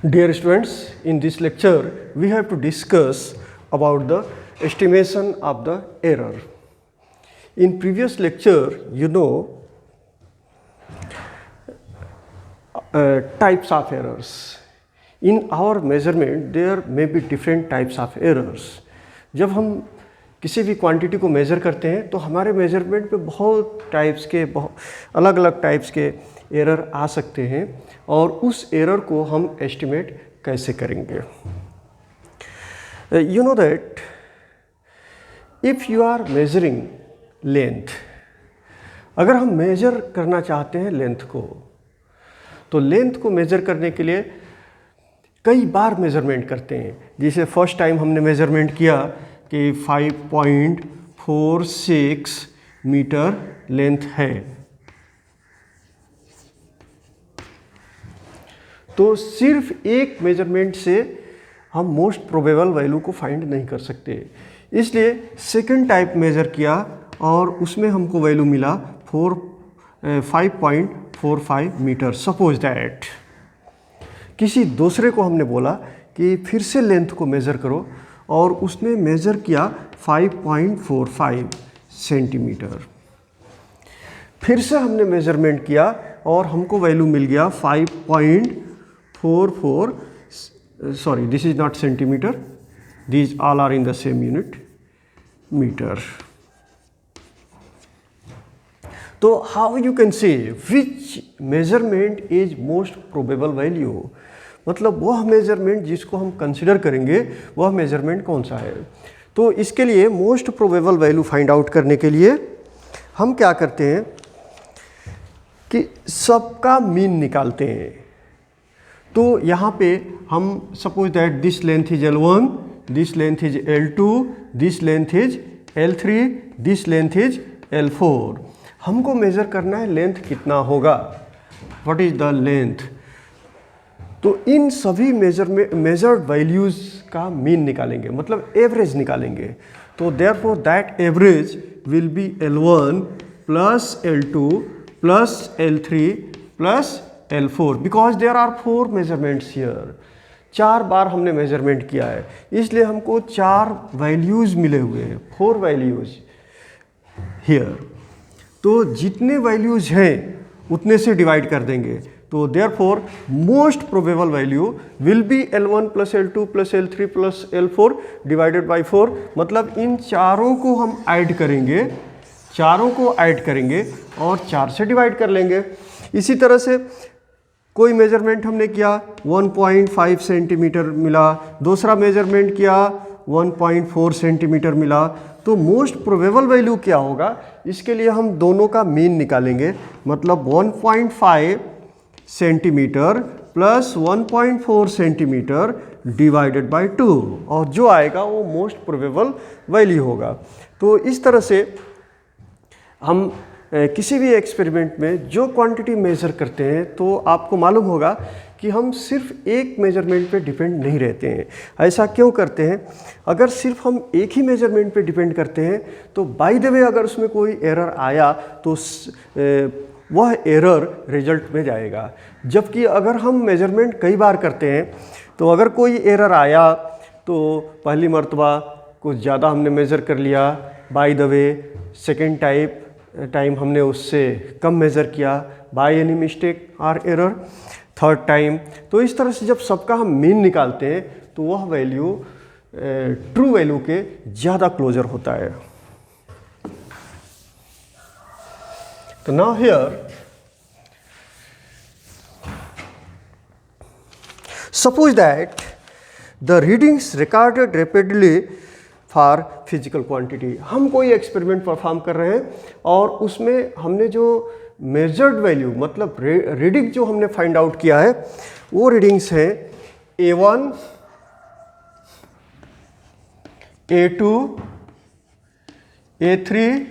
Dear students, in this lecture we have to discuss about the estimation of the error. In previous lecture, you know types of errors. In our measurement there may be different types of errors. जब हम किसी भी quantity को measure करते हैं तो हमारे measurement पे बहुत टाइप्स के अलग अलग टाइप्स के एरर आ सकते हैं और उस एरर को हम एस्टिमेट कैसे करेंगे. You know that if you are measuring length, अगर हम मेजर करना चाहते हैं लेंथ को, तो लेंथ को मेजर करने के लिए कई बार मेजरमेंट करते हैं. जैसे फर्स्ट टाइम हमने मेजरमेंट किया कि 5.46 मीटर लेंथ है, तो सिर्फ एक मेजरमेंट से हम मोस्ट प्रोबेबल वैल्यू को फाइंड नहीं कर सकते. इसलिए सेकंड टाइप मेजर किया और उसमें हमको वैल्यू मिला 5.45 मीटर. सपोज दैट किसी दूसरे को हमने बोला कि फिर से लेंथ को मेज़र करो और उसने मेज़र किया 5.45 सेंटीमीटर. फिर से हमने मेज़रमेंट किया और हमको वैल्यू मिल गया 5.44. Sorry, this is not centimetre, these all are in the same unit, metre. तो how you can say which measurement is most probable value, मतलब वह मेजरमेंट जिसको हम कंसिडर करेंगे वह मेजरमेंट कौन सा है. तो इसके लिए most probable value find out करने के लिए हम क्या करते हैं कि सबका मीन निकालते हैं. तो यहाँ पे हम suppose that this length is L1, this length is L2, this length is L3, this length is L4. हमको मेज़र करना है लेंथ कितना होगा, व्हाट इज द लेंथ. तो इन सभी मेजर्ड वैल्यूज़ का मीन निकालेंगे, मतलब एवरेज निकालेंगे. तो therefore that average will be L1 plus L2 plus L3 plus L4 because there are 4 measurements here. 4 बार हमने मेजरमेंट किया है, इसलिए हमको 4 वैल्यूज़ मिले हुए हैं, 4 वैल्यूज़ हियर. तो जितने वैल्यूज़ हैं उतने से डिवाइड कर देंगे. तो therefore most probable value will be L1 plus L2 plus L3 plus L4 divided by 4. मतलब इन चारों को हम ऐड करेंगे, चारों को ऐड करेंगे और 4 से डिवाइड कर लेंगे. इसी तरह से कोई मेजरमेंट हमने किया 1.5 सेंटीमीटर मिला, दूसरा मेजरमेंट किया 1.4 सेंटीमीटर मिला. तो मोस्ट प्रोबेबल वैल्यू क्या होगा, इसके लिए हम दोनों का मीन निकालेंगे. मतलब 1.5 centimetre plus 1.4 centimetre divided by 2, और जो आएगा वो मोस्ट प्रोबेबल वैल्यू होगा. तो इस तरह से हम किसी भी एक्सपेरिमेंट में जो क्वांटिटी मेज़र करते हैं तो आपको मालूम होगा कि हम सिर्फ एक मेजरमेंट पे डिपेंड नहीं रहते हैं. ऐसा क्यों करते हैं, अगर सिर्फ हम एक ही मेजरमेंट पे डिपेंड करते हैं तो बाय द वे अगर उसमें कोई एरर आया तो वह एरर रिजल्ट में जाएगा. जबकि अगर हम मेजरमेंट कई बार करते हैं तो अगर कोई एरर आया तो पहली मर्तबा कुछ ज़्यादा हमने मेज़र कर लिया, by the way second time हमने उससे कम मेज़र किया बाय एनी मिस्टेक और एरर, थर्ड टाइम. तो इस तरह से जब सबका हम मीन निकालते हैं तो वह वैल्यू ट्रू वैल्यू के ज़्यादा क्लोजर होता है. तो now here suppose that the readings recorded rapidly for physical quantity. हम कोई एक्सपेरिमेंट परफॉर्म कर रहे हैं और उसमें हमने जो मेजर्ड वैल्यू मतलब रीडिंग जो हमने फाइंड आउट किया है वो रीडिंग्स हैं A1, A2, A3,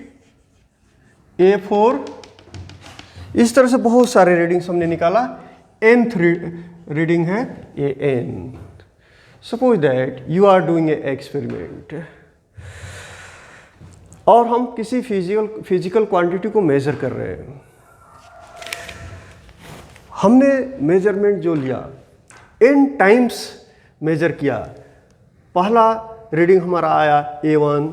A4. इस तरह से बहुत सारे रीडिंग्स हमने निकाला. nth रीडिंग है AN. Suppose that you are doing a experiment और हम किसी फिजिकल क्वांटिटी को मेज़र कर रहे हैं. हमने मेजरमेंट जो लिया n टाइम्स मेजर किया। पहला रीडिंग हमारा आया A1,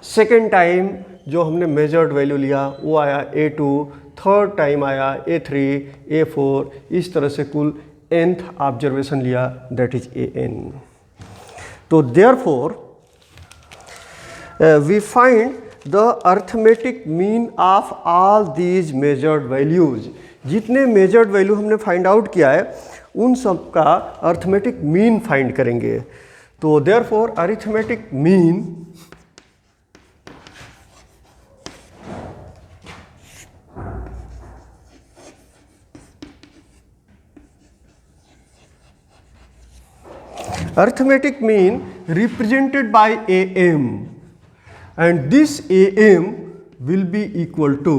सेकेंड टाइम जो हमने मेजर्ड वैल्यू लिया वो आया A2, थर्ड टाइम आया A3, A4, इस तरह से कुल nth ऑब्जर्वेशन लिया, दैट इज An। तो therefore we find the arithmetic mean of all these measured values. जितने मेजर्ड वैल्यू हमने फाइंड आउट किया है उन सब का अर्थमेटिक मीन फाइंड करेंगे। तो therefore arithmetic mean arithmetic mean represented by AM, and this AM will be equal to,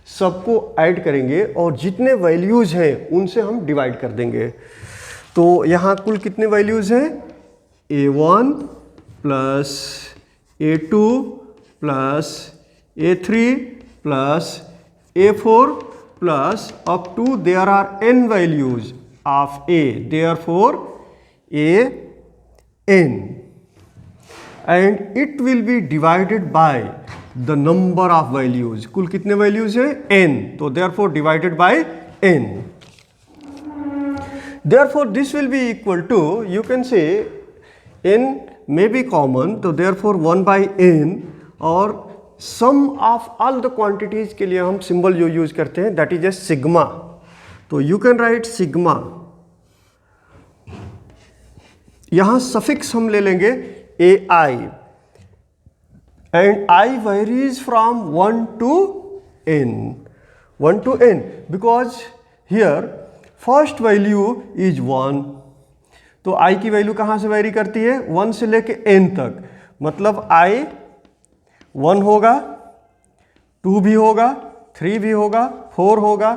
सबको ऐड करेंगे और जितने वैल्यूज हैं उनसे हम डिवाइड कर देंगे। तो यहाँ कुल कितने वैल्यूज हैं? A1 plus A2 plus A3 plus A4 plus up to there are n values of A, therefore An, and it will be divided by the number of values। कुल कितने वैल्यूज हैं? n, तो therefore divided by n, therefore this will be equal to, you can say n may be common, तो therefore 1 by n, और sum of all the quantities के लिए हम symbol जो यूज करते हैं that is a sigma। तो you can write sigma, यहां सफिक्स हम ले लेंगे ai, and I varies from 1 to n, 1 to n, because here first value is 1। तो i की वैल्यू कहां से वेरी करती है? 1 से लेके n तक, मतलब i 1 होगा, 2 भी होगा, 3 भी होगा, 4 होगा,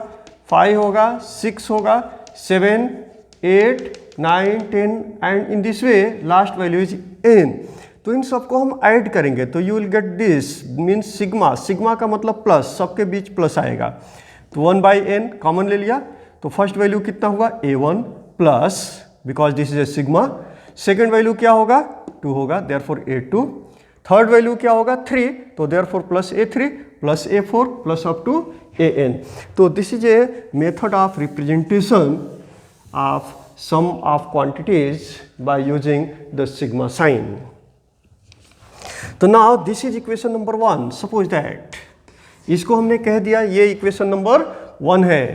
5 होगा, 6 होगा, 7, 8, 9, 10, and in this way last value is n। तो इन सबको हम ऐड करेंगे तो you will get this means sigma. Sigma का मतलब प्लस, सबके बीच प्लस आएगा। तो 1 बाई n कॉमन ले लिया, तो फर्स्ट वैल्यू कितना हुआ? A1 plus, because this is A sigma. Second value क्या होगा? 2 होगा, देयरफॉर A2। थर्ड वैल्यू क्या होगा? 3, तो therefore plus A3 plus A4 plus up to An। तो this is a method of representation of sum of quantities by using the sigma sign। तो now this is equation number 1। suppose that इसको हमने कह दिया ये equation number 1 है,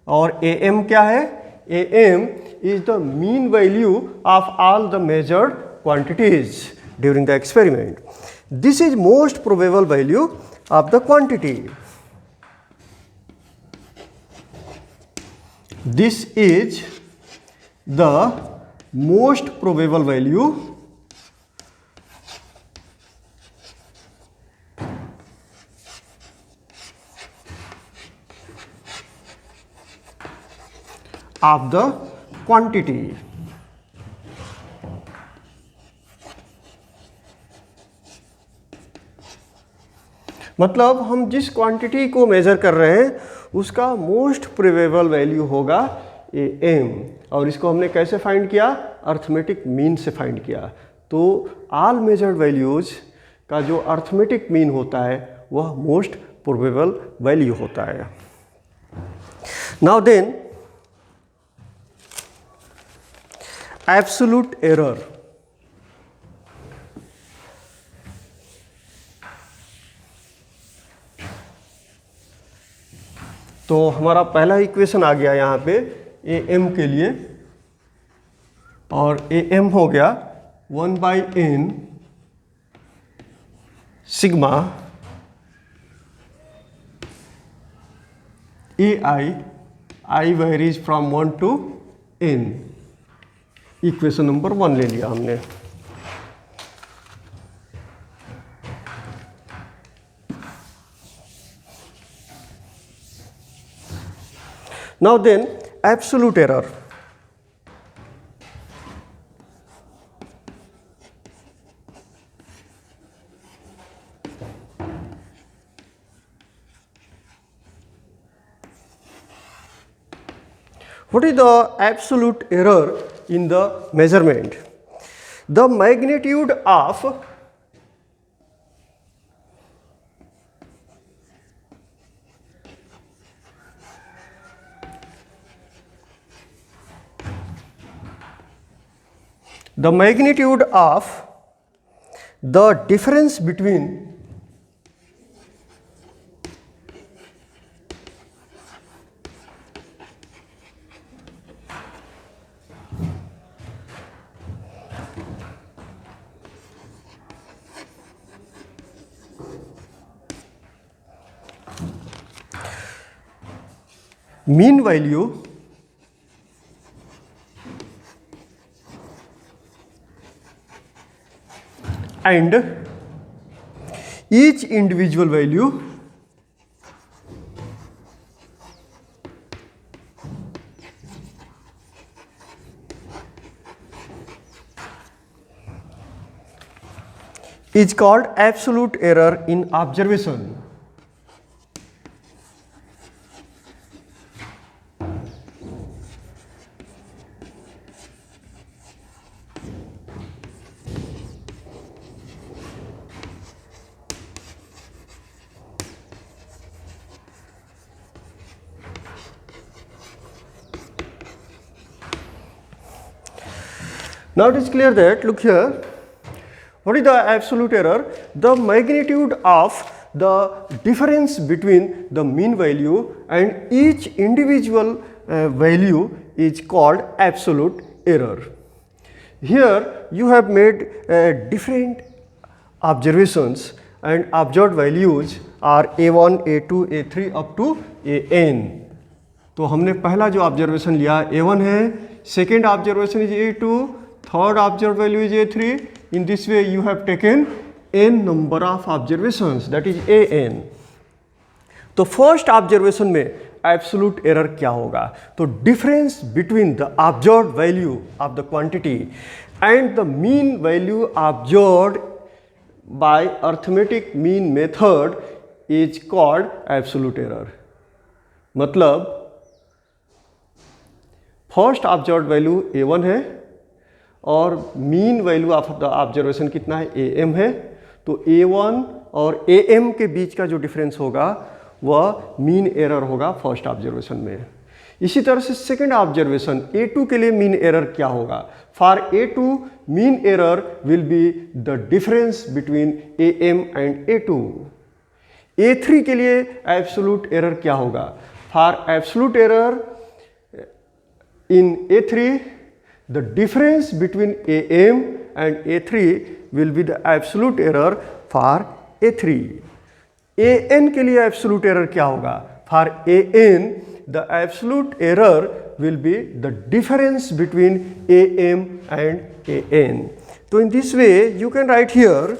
और am क्या है? am is the mean value of all the measured quantities during the experiment। this is most probable value of the quantity। this is the most probable value of the quantity। मतलब हम जिस quantity को major कर रहे हैं उसका most probable value होगा am, और इसको हमने कैसे फाइंड किया? अर्थमेटिक मीन से फाइंड किया। तो ऑल मेजर्ड वैल्यूज का जो अर्थमेटिक मीन होता है वह मोस्ट प्रोबेबल वैल्यू होता है। Now then absolute error. तो हमारा पहला इक्वेशन आ गया यहाँ पे am के लिए, और am हो गया 1 by n sigma ai varies from 1 to n। Equation number 1 ले लिया हमने। Now then absolute error। What is the absolute error in the measurement? The magnitude of the difference between mean value and each individual value is called absolute error in observation. Now it is clear that, look here, what is the absolute error? The magnitude of the difference between the mean value and each individual value is called absolute error. Here you have made different observations and observed values are A1, A2, A3 up to AN. तो हमने पहला जो observation लिया A1 है, second observation is A2, third observed value is A3. In this way you have taken n number of observations, that is AN. तो first observation में absolute error क्या होगा? तो difference between the observed value of the quantity and the mean value observed bye arithmetic mean method is called absolute error. मतलब first observed value A1 है और mean value of the observation कितना है? AM है. तो A1 और AM के बीच का जो डिफरेंस होगा वह मीन एरर होगा फर्स्ट ऑब्जर्वेशन में. इसी तरह से सेकंड ऑब्जर्वेशन A2 के लिए मीन एरर क्या होगा? For A2 mean error will be the difference between AM and A2. A3 के लिए एब्सोल्यूट एरर क्या होगा? For absolute error in A3 the difference between AM and A3 will be the absolute error for A3. AN के लिए absolute error क्या होगा? For AN the absolute error will be the difference between AM and AN. So in this way you can write here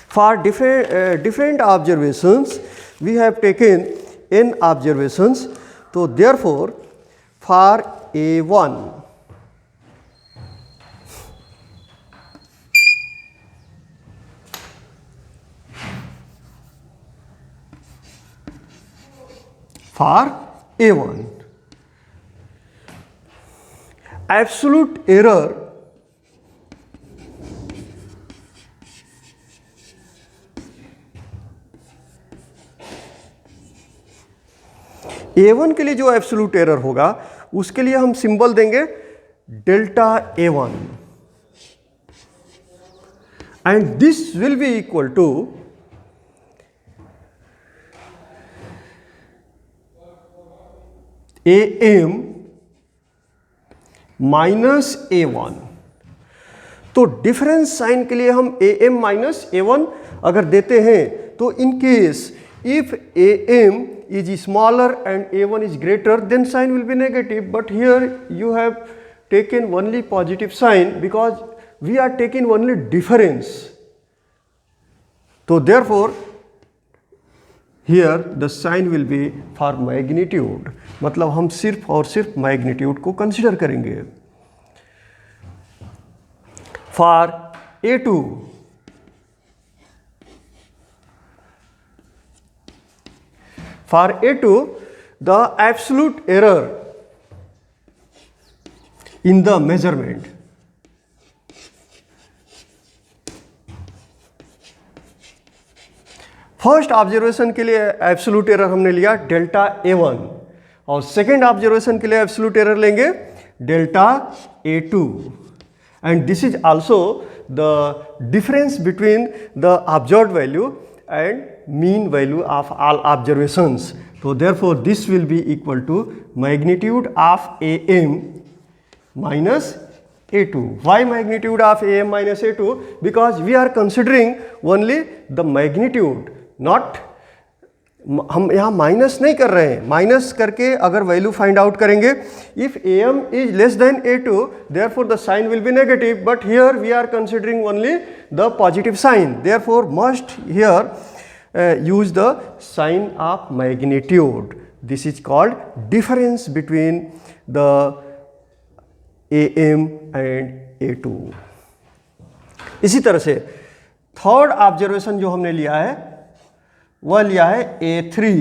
for different observations we have taken n observations. So therefore for A1 absolute error A1 के लिए जो absolute error होगा उसके लिए हम symbol देंगे delta A1 and this will be equal to AM minus A1. तो difference sign के लिए हम AM माइनस A1 अगर देते हैं तो in case if AM is smaller and A1 is greater then sign will be negative, but here you have taken only positive sign because we are taking only difference. So therefore here the sign will be for magnitude. मतलब हम सिर्फ और सिर्फ magnitude को consider करेंगे. For A2 the absolute error in the measurement. First observation के लिए absolute error हमने लिया डेल्टा A1 और सेकेंड ऑब्जर्वेशन के लिए एब्सोल्यूट एरर लेंगे delta A2 and this is also the difference between the observed value and mean value of all observations. तो therefore this will be equal to magnitude of AM minus A2. Why magnitude of AM minus A2? Because we are considering only the magnitude, not हम यहाँ minus नहीं कर रहे हैं। Minus करके अगर value find out करेंगे, if AM is less than A2, therefore the sign will be negative, but here we are considering only the positive sign, therefore must here use the sign of magnitude. This is called difference between the AM and A2। इसी तरह से third observation जो हमने लिया है वह लिया है A3।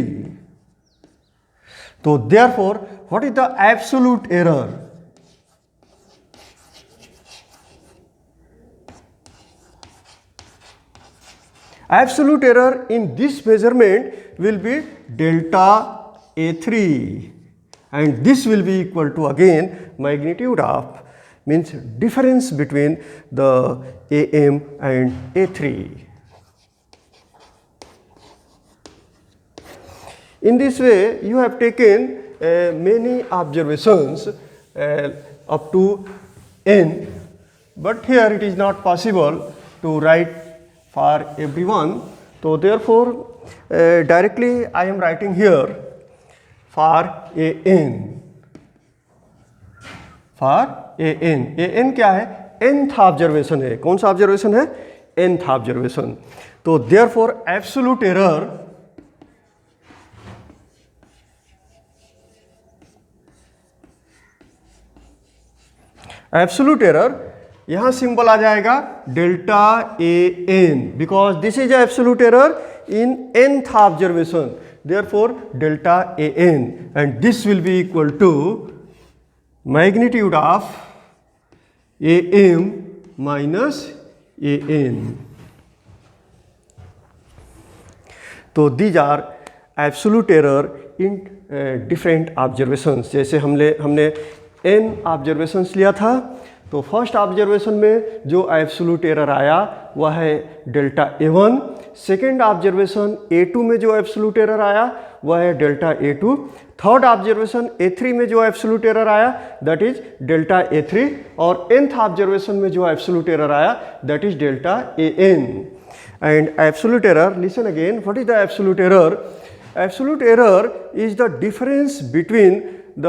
तो therefore what is the absolute error? Absolute error in this measurement will B delta A3 and this will be equal to again magnitude of means difference between the AM and A3. In this way you have taken many observations up to n, but here it is not possible to write for everyone. So therefore directly I am writing here for AN, for AN। AN क्या है? nth observation है। कौन सा observation है? nth observation. तो therefore absolute error यहां symbol आ जाएगा delta AN, because this is absolute error in nth observation, therefore delta AN, and this will be equal to magnitude of AM minus AN. तो these are absolute error in different observations। जैसे हमने n observations लिया था, तो first observation में जो absolute error आया वह है delta A1। Second observation A2 में जो एब्सोल्यूट एरर आया वह है delta A2। Third observation A3 में जो एब्सोल्यूट एरर आया दैट इज डेल्टा A3, और nth ऑब्जर्वेशन में जो एब्सोल्यूट एरर आया that is delta AN। And absolute error, listen again, what is the absolute error? Absolute error is the difference between the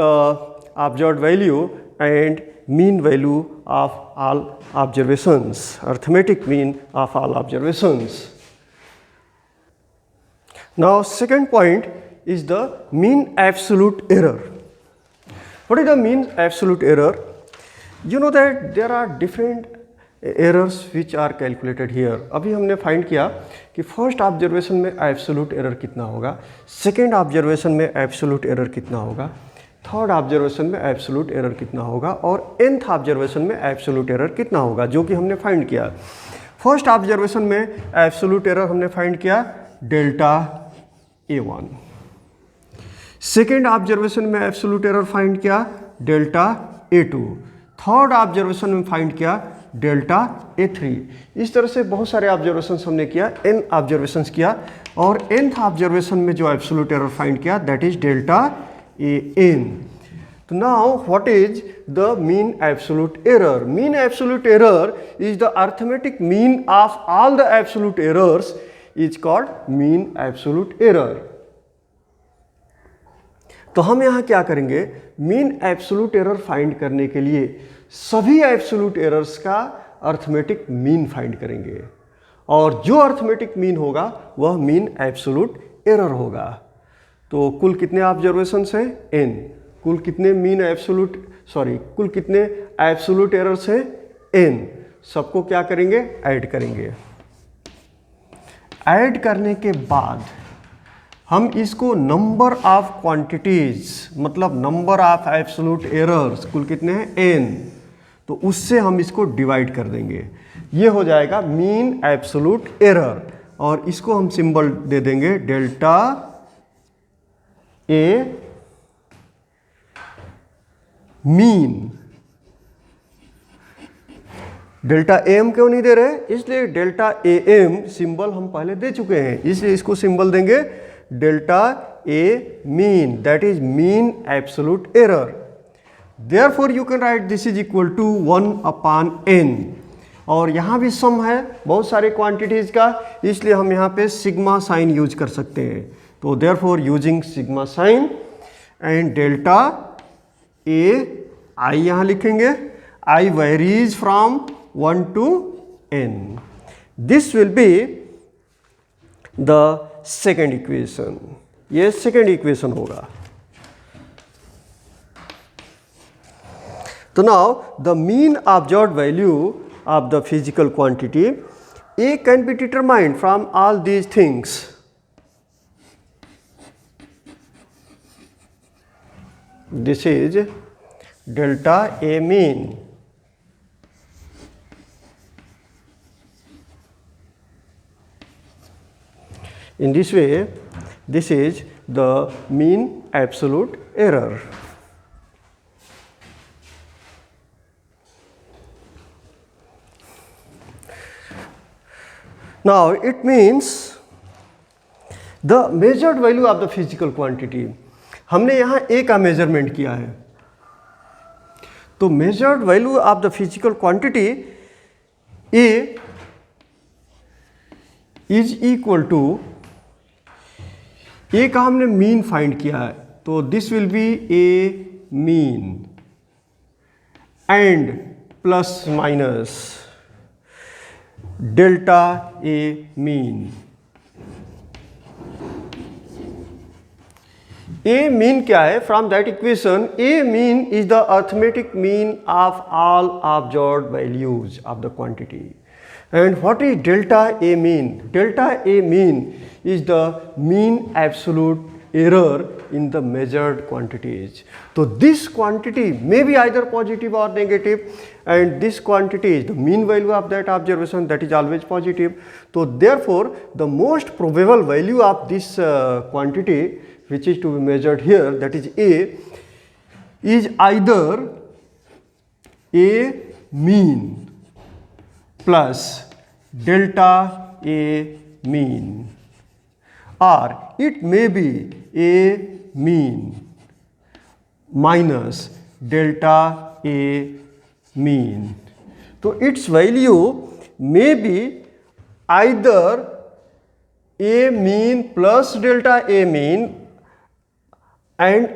observed value and mean value of all observations, arithmetic mean of all observations. Now second point is the mean absolute error. What is the mean absolute error? You know that there are different errors which are calculated here. अभी हमने find किया कि first observation में absolute error कितना होगा, second observation में absolute error कितना होगा, थर्ड ऑब्जर्वेशन में एब्सोल्यूट एरर कितना होगा, और nth ऑब्जर्वेशन में एब्सोल्यूट एरर कितना होगा, जो कि हमने फाइंड किया। फर्स्ट ऑब्जर्वेशन में एब्सोल्यूट एरर हमने फाइंड किया डेल्टा A1। सेकेंड ऑब्जर्वेशन में एब्सोल्यूट एरर फाइंड किया डेल्टा A2। थर्ड ऑब्जर्वेशन में फाइंड किया डेल्टा A3। इस तरह से बहुत सारे ऑब्जर्वेशंस हमने किया, n ऑब्जर्वेशंस किया, और nth ऑब्जर्वेशन में जो एब्सोल्यूट एरर फाइंड किया that is delta AN. So now what is the mean absolute error? Mean absolute error is the arithmetic mean of all the absolute errors is called mean absolute error. तो हम यहाँ क्या करेंगे? Mean absolute error find करने के लिए सभी absolute errors का अर्थमेटिक मीन फाइंड करेंगे, और जो अर्थमेटिक मीन होगा वह मीन एब्सोल्यूट एरर होगा। तो कुल कितने ऑब्जर्वेशंस हैं? n। कुल कितने मीन एब्सोल्यूट कुल कितने एब्सोल्यूट एरर्स हैं? n। सबको क्या करेंगे? ऐड करेंगे। ऐड करने के बाद हम इसको नंबर ऑफ क्वांटिटीज, मतलब नंबर ऑफ एब्सोल्यूट एरर्स, कुल कितने हैं n, तो उससे हम इसको डिवाइड कर देंगे। ये हो जाएगा मीन एब्सोल्यूट एरर, और इसको हम सिंबल दे देंगे delta a mean. Delta M क्यों नहीं दे रहे? इसलिए डेल्टा ए एम सिंबल हम पहले दे चुके हैं, इसलिए इसको सिंबल देंगे delta a mean, that is mean absolute error. Therefore you can write this is equal to 1/n, और यहाँ भी सम है बहुत सारे क्वांटिटीज का, इसलिए हम यहाँ पे सिग्मा साइन यूज कर सकते हैं। तो therefore using sigma sign and delta A I यहाँ लिखेंगे, I varies from 1 to n. This will be the second equation. ये सेकेंड इक्वेशन होगा। तो now the mean observed value of the physical quantity A can be determined from all these things. This is delta A mean. In this way, this is the mean absolute error. Now it means the measured value of the physical quantity. हमने यहाँ A का measurement किया है, तो measured value of the physical quantity A is equal to, A का हमने mean find किया है, तो this will B A mean and plus minus delta A mean. A mean क्या है? From that equation A mean is the arithmetic mean of all observed values of the quantity. And what is delta A mean? Delta A mean is the mean absolute error in the measured quantities. So this quantity may be either positive or negative, and this quantity is the mean value of that observation, that is always positive. So therefore the most probable value of this quantity which is to be measured here, that is A, is either A mean plus delta A mean, or it may be A mean minus delta A mean. So its value may be either A mean plus delta A mean, and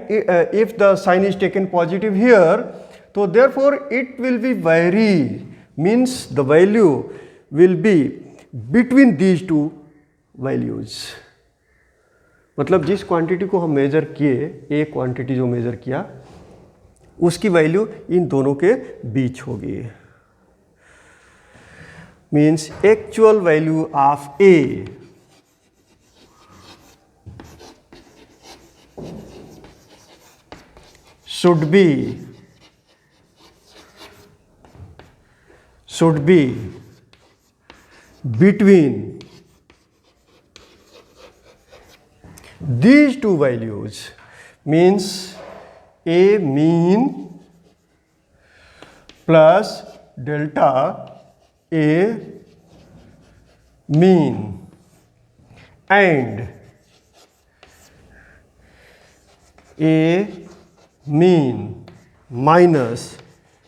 if the sign is taken positive here, so therefore it will be vary, means the value will be between these two values. मतलब जिस quantity को हम major किए, एक quantity जो major किया, उसकी value in दोनों के बीच होगी। Means actual value of A should be between these two values, means A mean plus delta A mean and A mean minus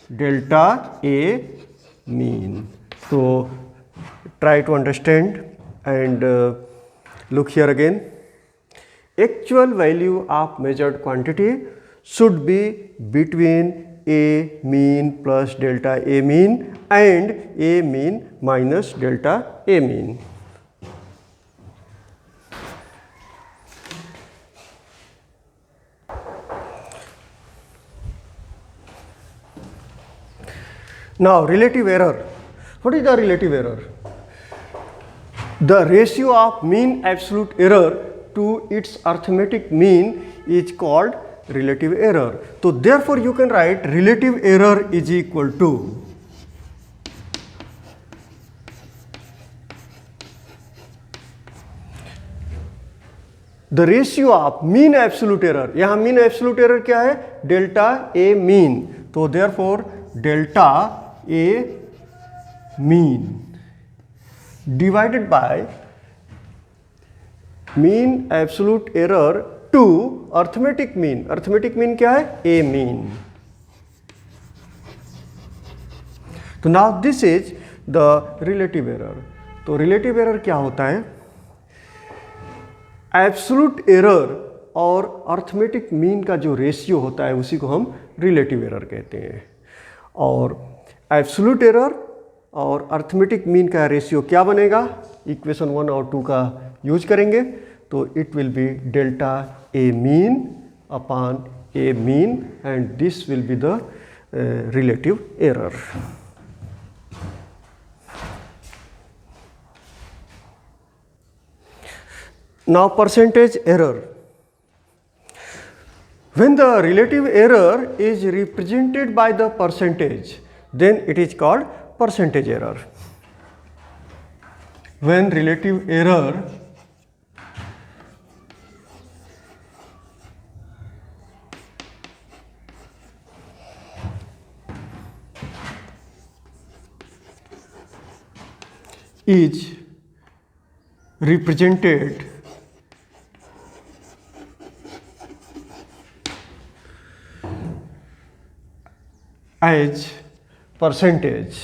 delta A mean. So try to understand and look here again. Actual value of measured quantity should be between A mean plus delta A mean and A mean minus delta A mean. Now relative error. What is the relative error? The ratio of mean absolute error to its arithmetic mean is called relative error. So therefore you can write relative error is equal to the ratio of mean absolute error. यहाँ mean absolute error क्या है? Delta a mean. तो therefore delta a mean divided by mean absolute error to arithmetic mean. arithmetic mean क्या है? a mean. तो now this is the relative error. तो relative error क्या होता है? एब्सोल्यूट एरर और अर्थमेटिक मीन का जो रेशियो होता है उसी को हम रिलेटिव एरर कहते हैं. और एब्सोल्यूट एरर और अर्थमेटिक मीन का रेशियो क्या बनेगा? इक्वेशन 1 और 2 का यूज करेंगे तो it will be delta a mean upon A mean and this will be the relative error. Now percentage error. When the relative error is represented by the percentage, then it is called percentage error. When relative error is represented as percentage,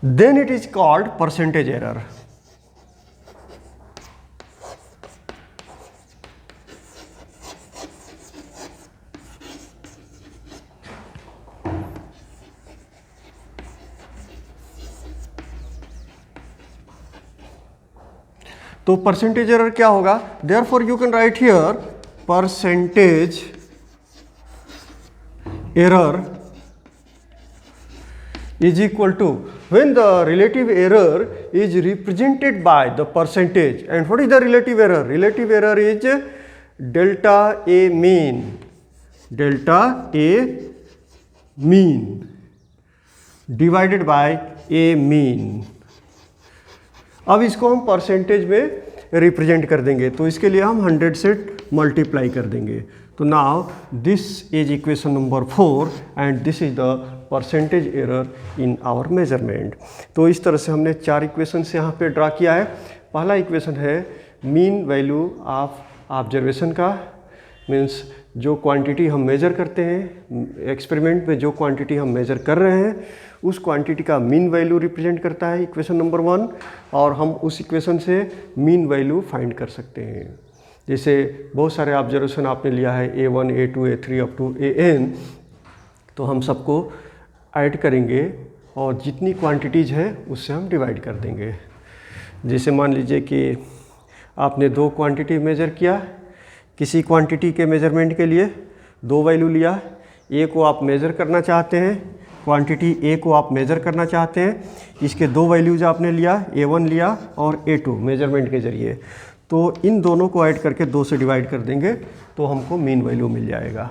then it is called percentage error. तो percentage error क्या होगा? Therefore you can right here percentage error is equal to when the relative error is represented by the percentage. And what is the relative error? Relative error is delta A mean. Delta A mean divided by A mean. अब इसको हम percentage में represent कर देंगे तो इसके लिए हम 100 से मल्टीप्लाई कर देंगे. तो now this is equation number 4 and this is the percentage error in our measurement. तो इस तरह से हमने 4 इक्वेशंस यहाँ पे ड्रा किया है. पहला इक्वेशन है मीन वैल्यू ऑफ ऑब्जर्वेशन का, मीन्स जो क्वांटिटी हम मेज़र करते हैं एक्सपेरिमेंट में, जो क्वांटिटी हम मेज़र कर रहे हैं उस क्वांटिटी का मीन वैल्यू रिप्रेजेंट करता है इक्वेशन नंबर 1, और हम उस इक्वेशन से मीन वैल्यू फाइंड कर सकते हैं. जैसे बहुत सारे ऑब्जर्वेशन आपने लिया है A1, A2, A3 up to AN, तो हम सबको ऐड करेंगे और जितनी क्वांटिटीज़ है उससे हम डिवाइड कर देंगे. जैसे मान लीजिए कि आपने 2 क्वांटिटी मेज़र किया, किसी क्वांटिटी के मेज़रमेंट के लिए 2 वैल्यू लिया. ए को आप मेज़र करना चाहते हैं, क्वांटिटी ए को आप मेज़र करना चाहते हैं, इसके 2 वैल्यूज़ आपने लिया, A1 लिया और A2 मेज़रमेंट के ज़रिए. तो इन दोनों को ऐड करके 2 से डिवाइड कर देंगे तो हमको मीन वैल्यू मिल जाएगा.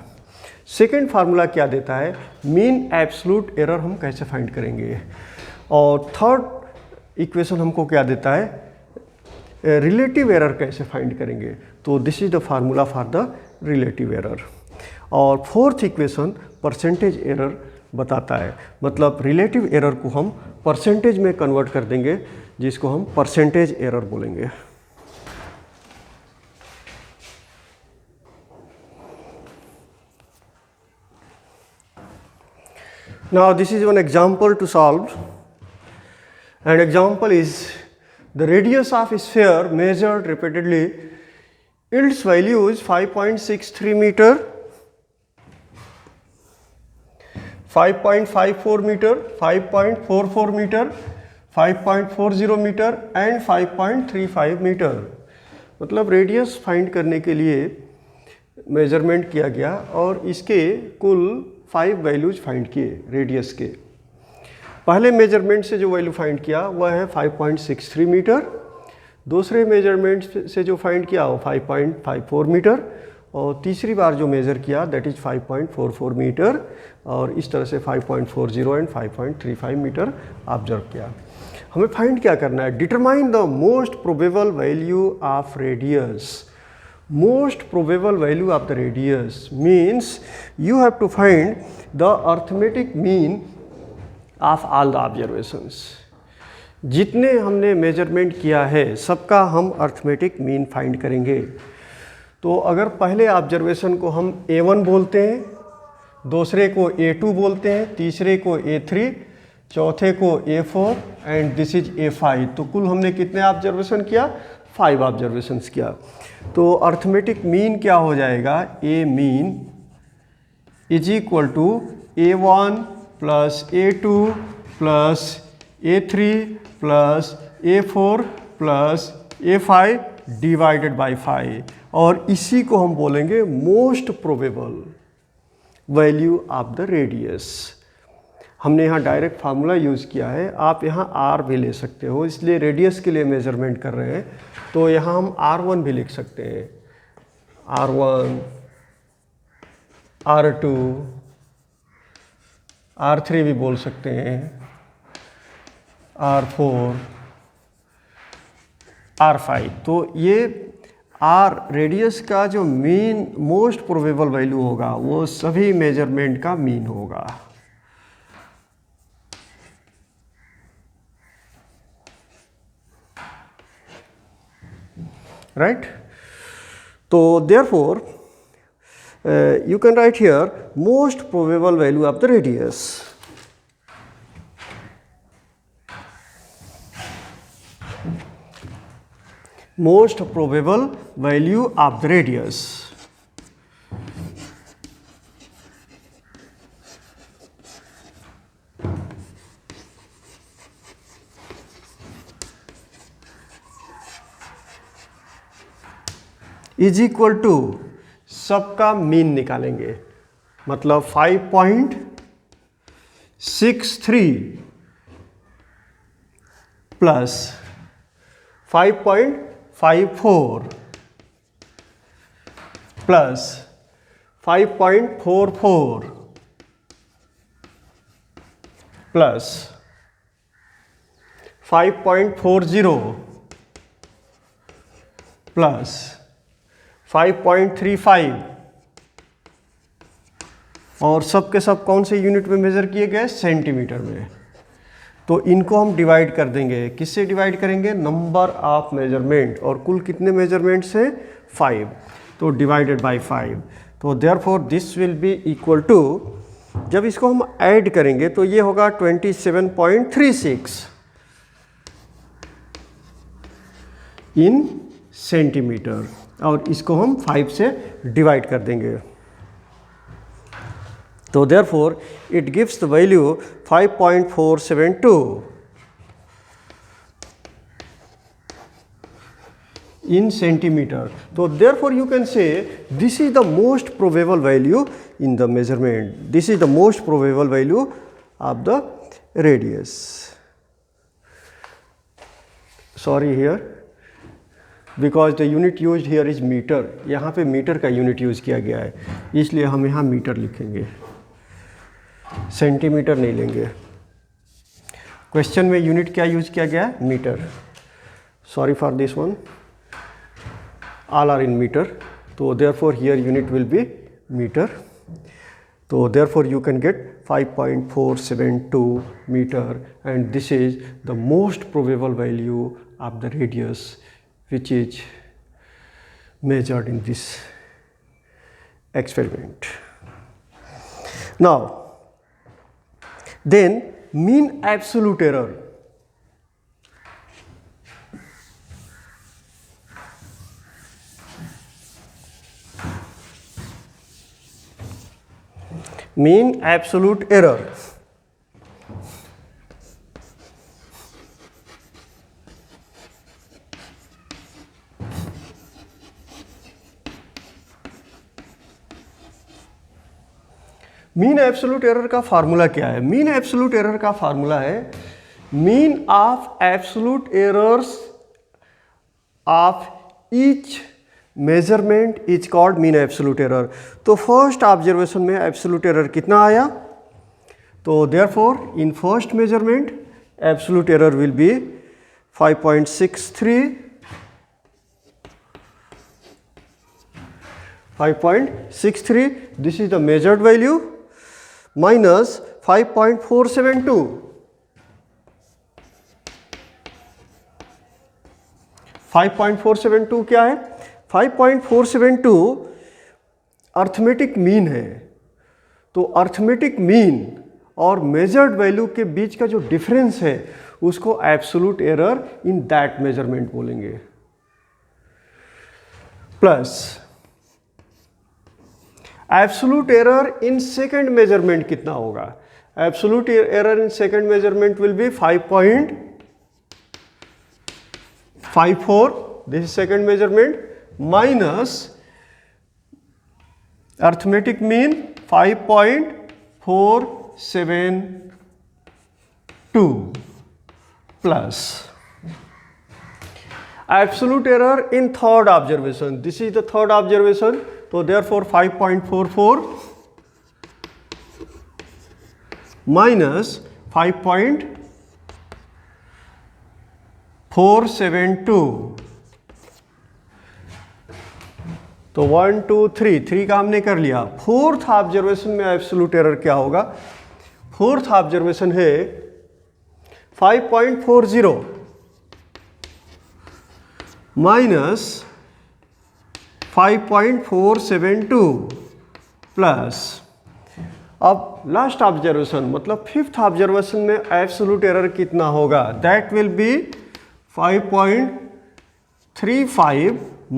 सेकेंड फार्मूला क्या देता है? मीन एब्सोल्यूट एरर हम कैसे फाइंड करेंगे. और थर्ड इक्वेशन हमको क्या देता है? रिलेटिव एरर कैसे फाइंड करेंगे. तो this is the formula for the relative error. और फोर्थ इक्वेशन परसेंटेज एरर बताता है, मतलब रिलेटिव एरर को हम परसेंटेज में कन्वर्ट कर देंगे जिसको हम परसेंटेज एरर बोलेंगे. Now this is one example to solve. An example is the radius of a sphere measured repeatedly. Its value is 5.63 meter, 5.54 meter, 5.44 meter, 5.40 meter and 5.35 meter. मतलब radius find करने के लिए measurement किया गया और इसके कुल 5 वैल्यूज फाइंड किए रेडियस के। पहले मेजरमेंट से जो वैल्यू फाइंड किया वह है 5.63 मीटर, दूसरे मेजरमेंट से जो फाइंड किया वो 5.54 मीटर, और तीसरी बार जो मेज़र किया दैट इज़ 5.44 मीटर, और इस तरह से 5.40 एंड 5.35 मीटर ऑब्जर्व किया। हमें फाइंड क्या करना है? Determine the most probable value of radius. Most probable value of the radius means you have to find the arithmetic mean of all the observations. जितने हमने मेजरमेंट किया है सबका हम अर्थमेटिक मीन फाइंड करेंगे। तो अगर पहले ऑब्जर्वेशन को हम A1 बोलते हैं, दूसरे को A2 बोलते हैं, तीसरे को A3, चौथे को A4 and this is A5, तो कुल हमने कितने ऑब्जर्वेशन किया? 5 ऑब्जर्वेशंस किया। तो अर्थमेटिक मीन क्या हो जाएगा? A mean is equal to A1 plus A2 plus A3 plus A4 plus A5 divided by 5, और इसी को हम बोलेंगे most probable value of the radius. हमने यहाँ डायरेक्ट फार्मूला यूज़ किया है, आप यहाँ R भी ले सकते हो, इसलिए रेडियस के लिए मेजरमेंट कर रहे हैं तो यहाँ हम R1 भी लिख सकते हैं, R1, R2, R3 भी बोल सकते हैं, R4, R5। तो ये R रेडियस का जो मीन मोस्ट प्रोबेबल वैल्यू होगा वो सभी मेजरमेंट का मीन होगा। Right? So therefore you can write here most probable value of the radius. Most probable value of the radius. Is equal to सबका मीन निकालेंगे, मतलब 5.63 प्लस 5.54 प्लस 5.44 प्लस 5.40 प्लस 5.35, और सब के सब कौन से यूनिट में मेज़र किए गए? सेंटीमीटर में। तो इनको हम डिवाइड कर देंगे, किससे डिवाइड करेंगे? नंबर ऑफ मेजरमेंट, और कुल कितने मेजरमेंट्स हैं? 5, तो डिवाइडेड बाय 5। तो therefore this will be equal to, जब इसको हम ऐड करेंगे तो ये होगा 27.36 इन सेंटीमीटर, और इसको हम 5 से डिवाइड कर देंगे। तो therefore it gives the value 5.472 in centimetre. तो therefore you can say this is the most probable value in the measurement, this is the most probable value of the radius. Sorry here because the unit used here is metre, यहाँ पे metre का unit use किया गया है, इसलिए हम यहाँ metre लिखेंगे, सेंटीमीटर नहीं लेंगे। क्वेश्चन में यूनिट क्या यूज़ किया गया है? Metre. Sorry for this one, all are in metre, तो therefore here unit will be metre. तो therefore you can get 5.472 meter, and this is the most probable value of the radius which is measured in this experiment. Now then mean absolute error. Mean absolute error. Mean absolute error का formula क्या है? Mean absolute error का formula है mean of absolute errors of each measurement is called mean absolute error. तो first observation में absolute error कितना आया? तो therefore in first measurement absolute error will be 5.63, 5.63, this is the measured value, minus 5.472, 5.472 क्या है? 5.472 arithmetic mean है। तो arithmetic mean और मेजर्ड वैल्यू के बीच का जो डिफरेंस है उसको absolute error in that measurement बोलेंगे। Plus absolute error in second measurement कितना होगा? Absolute error in second measurement will be 5.54, this is second measurement, minus arithmetic mean 5.472 plus absolute error in third observation, this is the third observation, तो therefore 5.44 minus 5.472, तो 1 2 3 का हमने कर लिया। Fourth observation में absolute error क्या होगा? Fourth observation है 5.40 माइनस 5.472 प्लस, अब लास्ट ऑब्जर्वेशन मतलब फिफ्थ ऑब्जर्वेशन में एब्सोल्यूट एरर कितना होगा? That will be 5.35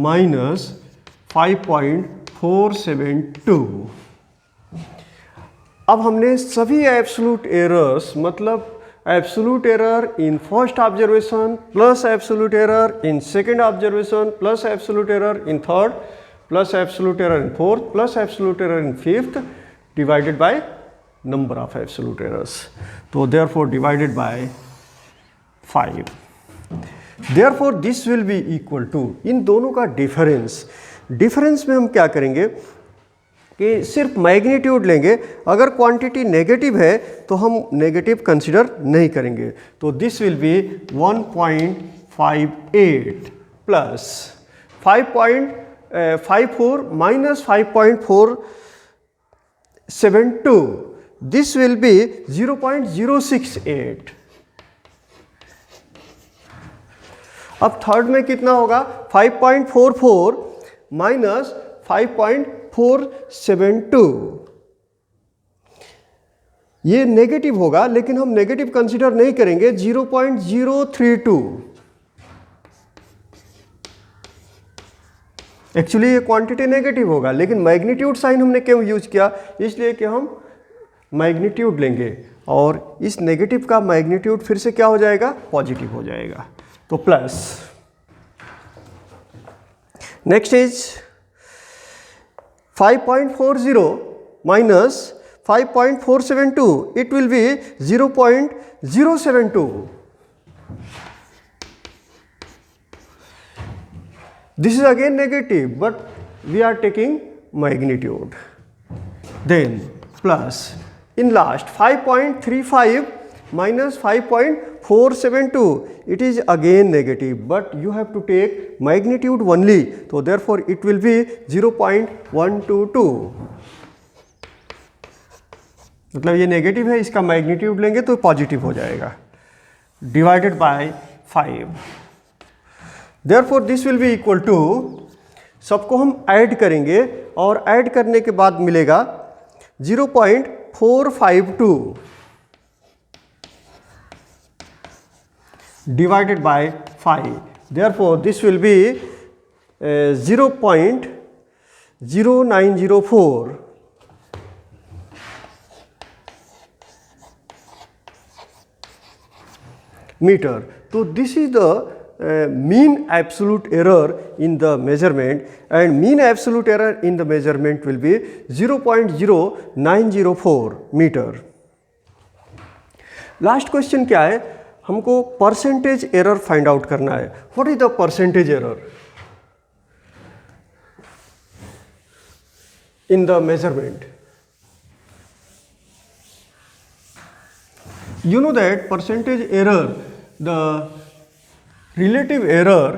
minus 5.472। अब हमने सभी एब्सोल्यूट एरर्स मतलब absolute error in first observation plus absolute error in second observation plus absolute error in third plus absolute error in fourth plus absolute error in fifth divided by number of absolute errors, तो therefore divided by 5। Therefore this will be equal to, इन दोनों का difference में हम क्या करेंगे कि सिर्फ मैग्नीट्यूड लेंगे। अगर क्वांटिटी नेगेटिव है तो हम नेगेटिव कंसीडर नहीं करेंगे, तो this will B 1.58 plus 5.54 minus 5.472, this will B 0.068। अब थर्ड में कितना होगा? 5.44 माइनस 5.472, ये नेगेटिव होगा लेकिन हम नेगेटिव कंसीडर नहीं करेंगे। 0.032, एक्चुअली ये क्वांटिटी नेगेटिव होगा लेकिन मैग्नीट्यूड साइन हमने क्यों यूज किया? इसलिए कि हम मैग्नीट्यूड लेंगे और इस नेगेटिव का मैग्नीट्यूड फिर से क्या हो जाएगा? पॉजिटिव हो जाएगा, तो plus. Next is 5.40 minus 5.472, it will be 0.072. This is again negative, but we are taking magnitude. Then plus in last 5.35 minus 5.472, it is again negative, but you have to take magnitude only, so therefore it will be 0.122. मतलब ये negative है, इसका magnitude लेंगे तो positive हो जाएगा, divided by 5। Therefore this will be equal to, सबको हम ऐड करेंगे और ऐड करने के बाद मिलेगा 0.452 divided by 5. Therefore, this will be 0.0904 meter. So, this is the mean absolute error in the measurement, and mean absolute error in the measurement will be 0.0904 metre. Last question क्या है, हमको percentage error find out करना है. What is the percentage error in the measurement? You know that percentage error, the relative error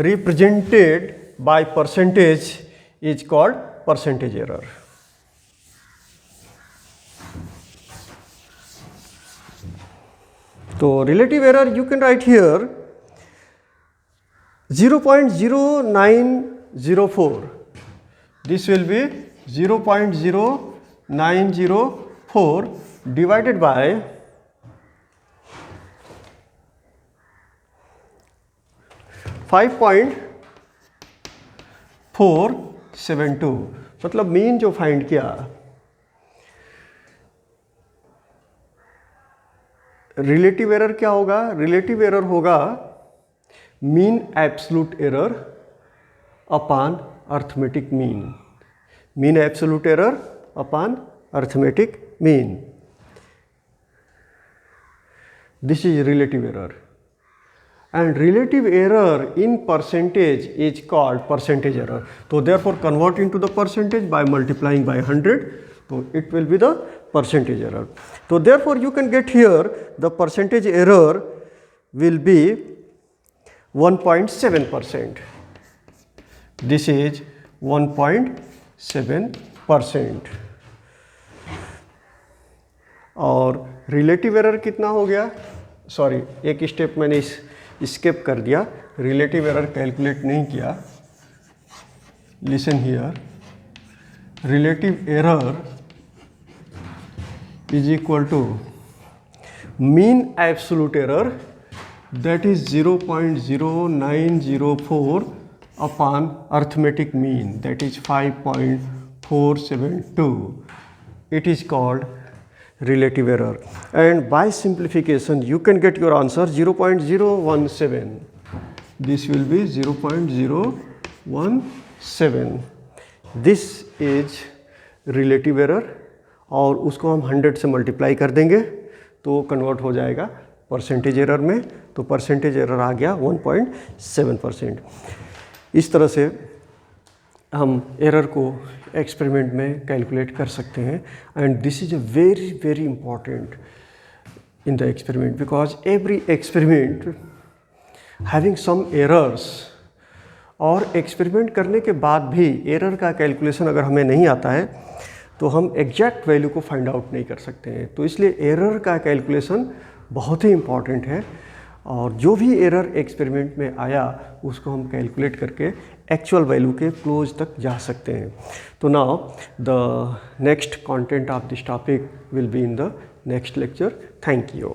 represented by percentage is called percentage error. So relative error you can write here 0.0904. This will be 0.0904 divided by 5.472. मतलब mean जो find किया, relative error क्या होगा? Relative error होगा mean absolute error upon arithmetic mean. Mean absolute error upon arithmetic mean. This is relative error, and relative error in percentage is called percentage error. So therefore convert into the percentage by multiplying by 100. So it will be the percentage error. So therefore you can get here the percentage error will be 1.7%. This is 1.7%. और relative error कितना हो गया? Sorry, एक step मैंने skip कर दिया, relative error calculate नहीं किया. Listen here, relative error is equal to mean absolute error, that is 0.0904 upon arithmetic mean, that is 5.472. It is called relative error, and by simplification you can get your answer 0.017. This will be 0.017. This is relative error, और उसको हम 100 से multiply कर देंगे तो convert हो जाएगा percentage error में. तो परसेंटेज एरर आ गया 1.7%. इस तरह से हम एरर को एक्सपेरिमेंट में कैलकुलेट कर सकते हैं. And this is a very very important in the experiment, because every experiment having some errors, और एक्सपेरिमेंट करने के बाद भी एरर का कैलकुलेशन अगर हमें नहीं आता है तो हम एग्जैक्ट वैल्यू को फाइंड आउट नहीं कर सकते हैं. तो इसलिए एरर का कैलकुलेशन बहुत ही इम्पॉर्टेंट है, और जो भी एरर एक्सपेरिमेंट में आया उसको हम कैलकुलेट करके एक्चुअल वैल्यू के क्लोज तक जा सकते हैं. तो now the next content of this topic will be in the next lecture. Thank you.